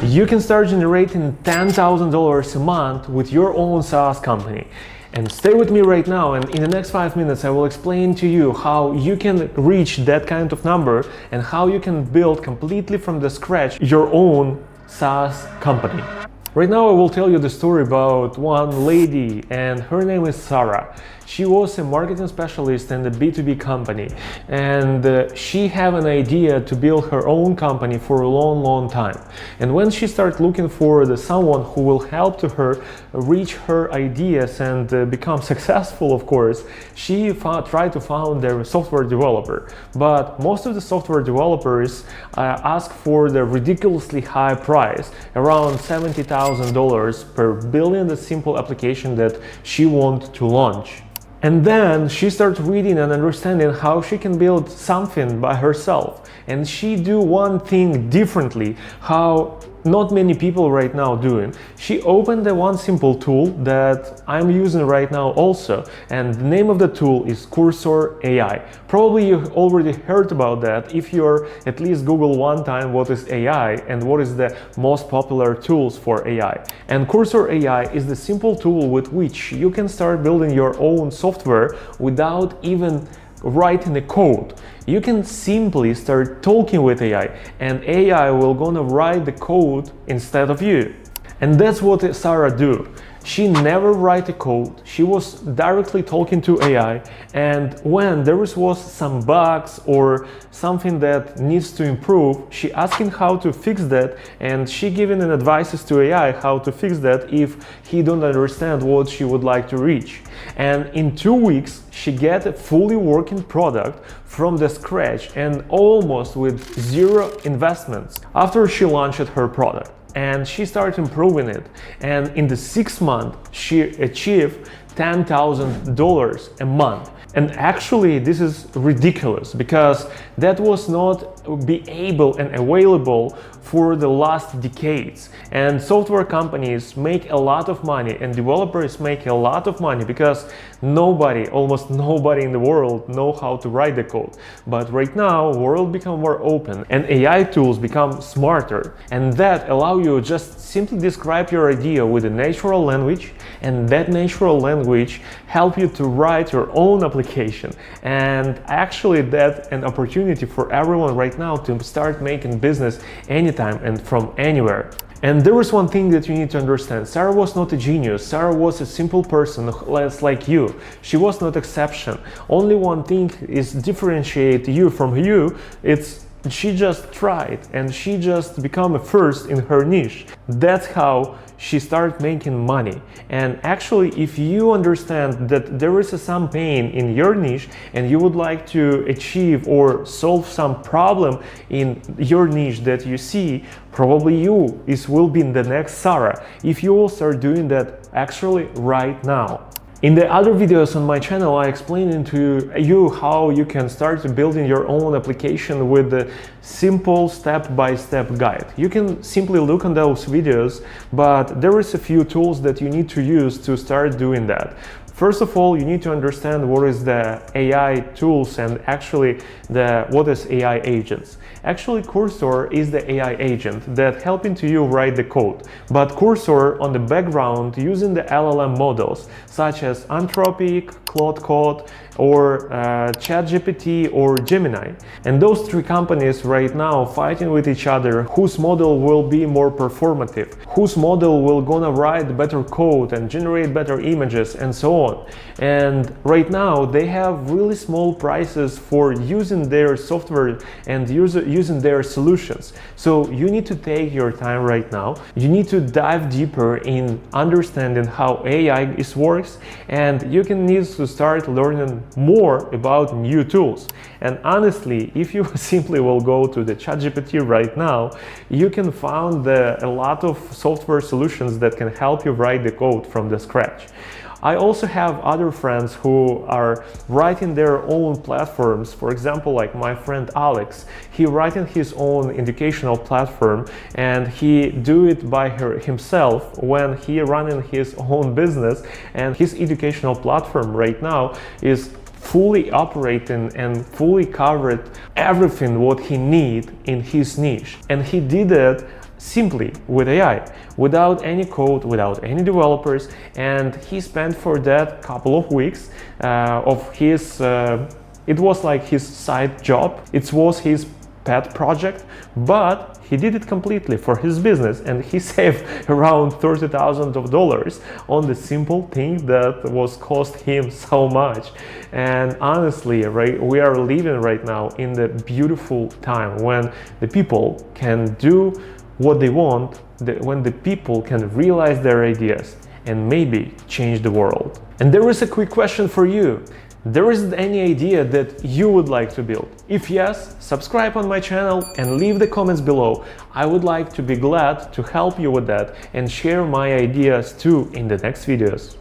You can start generating $10,000 a month with your own SaaS company. And stay with me right now, and in the next 5 minutes I will explain to you how you can reach that kind of number and how you can build completely from the scratch your own SaaS company. Right now I will tell you the story about one lady, and her name is Sarah. She was a marketing specialist in a B2B company, and she had an idea to build her own company for a long time. And when she started looking for someone who will help to her reach her ideas and become successful, of course, she tried to find a software developer. But most of the software developers ask for the ridiculously high price, around $70,000 per building the simple application that she wants to launch. And then she started reading and understanding how she can build something by herself. And she do one thing differently, how not many people right now doing. She opened the one simple tool that I'm using right now also, and the name of the tool is Cursor AI. Probably you already heard about that if you're at least Google one time what is AI and what is the most popular tools for AI. And Cursor AI is the simple tool with which you can start building your own software without even writing the code. You can simply start talking with AI, and AI will gonna write the code instead of you. And that's what Sarah do. She never write a code. She was directly talking to AI, and when there was some bugs or something that needs to improve, she asking how to fix that, and she giving an advices to AI how to fix that if he don't understand what she would like to reach. And in 2 weeks, she get a fully working product from the scratch and almost with zero investments after she launched her product. And she started improving it, and in the 6 months she achieved $10,000 a month. And actually this is ridiculous, because that was not be able and available for the last decades. And software companies make a lot of money and developers make a lot of money because almost nobody in the world know how to write the code. But right now world become more open and AI tools become smarter, and that allow you just simply describe your idea with a natural language, and that natural language help you to write your own application. And actually that's an opportunity for everyone right now to start making business anytime and from anywhere. And there is one thing that you need to understand. Sarah was not a genius. Sarah was a simple person, less like you. She was not exception. Only one thing is differentiate you from you. It's she just tried and she just become a first in her niche. That's how she started making money. And actually, if you understand that there is some pain in your niche and you would like to achieve or solve some problem in your niche that you see, probably you will be the next Sarah if you will start doing that actually right now. In the other videos on my channel, I explained to you how you can start building your own application with a simple step-by-step guide. You can simply look on those videos, but there is a few tools that you need to use to start doing that. First of all, you need to understand what is the AI tools and actually what is AI agents. Actually, Cursor is the AI agent that helping to you write the code. But Cursor on the background using the LLM models such as Anthropic, Claude or ChatGPT or Gemini. And those three companies right now fighting with each other whose model will be more performative, whose model will gonna write better code and generate better images and so on. And right now they have really small prices for using their software and using their solutions. So you need to take your time right now. You need to dive deeper in understanding how AI works, and you can need to start learning more about new tools. And honestly, if you simply will go to the ChatGPT right now, you can find a lot of software solutions that can help you write the code from the scratch. I also have other friends who are writing their own platforms. For example, like my friend Alex, he writing his own educational platform, and he do it by himself when he running his own business, and his educational platform right now is fully operating and fully covered everything what he need in his niche. And he did it simply with AI, without any code, without any developers. And he spent for that couple of weeks of his it was like his side job, it was his pet project, but he did it completely for his business, and he saved around $30,000 on the simple thing that was cost him so much. And honestly, right, we are living right now in the beautiful time when the people can do what they want, when the people can realize their ideas and maybe change the world. And there is a quick question for you. There isn't any idea that you would like to build? If yes, subscribe on my channel and leave the comments below. I would like to be glad to help you with that and share my ideas too in the next videos.